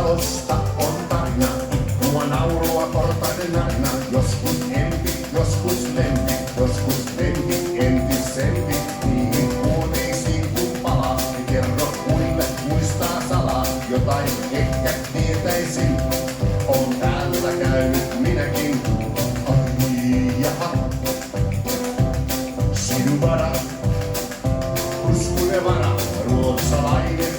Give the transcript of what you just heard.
talosta on tarina, tuo naurua portaiden narina. Joskus empi, joskus lempi, joskus lempi, entisempi. Niihin huoneisiin kun palaa, ei kerro muille, muistaa salaa. Jotain ehkä tietäisin, on täällä käynyt minäkin. Ai jaha, sinun vara, uskune vara, ruotsalainen.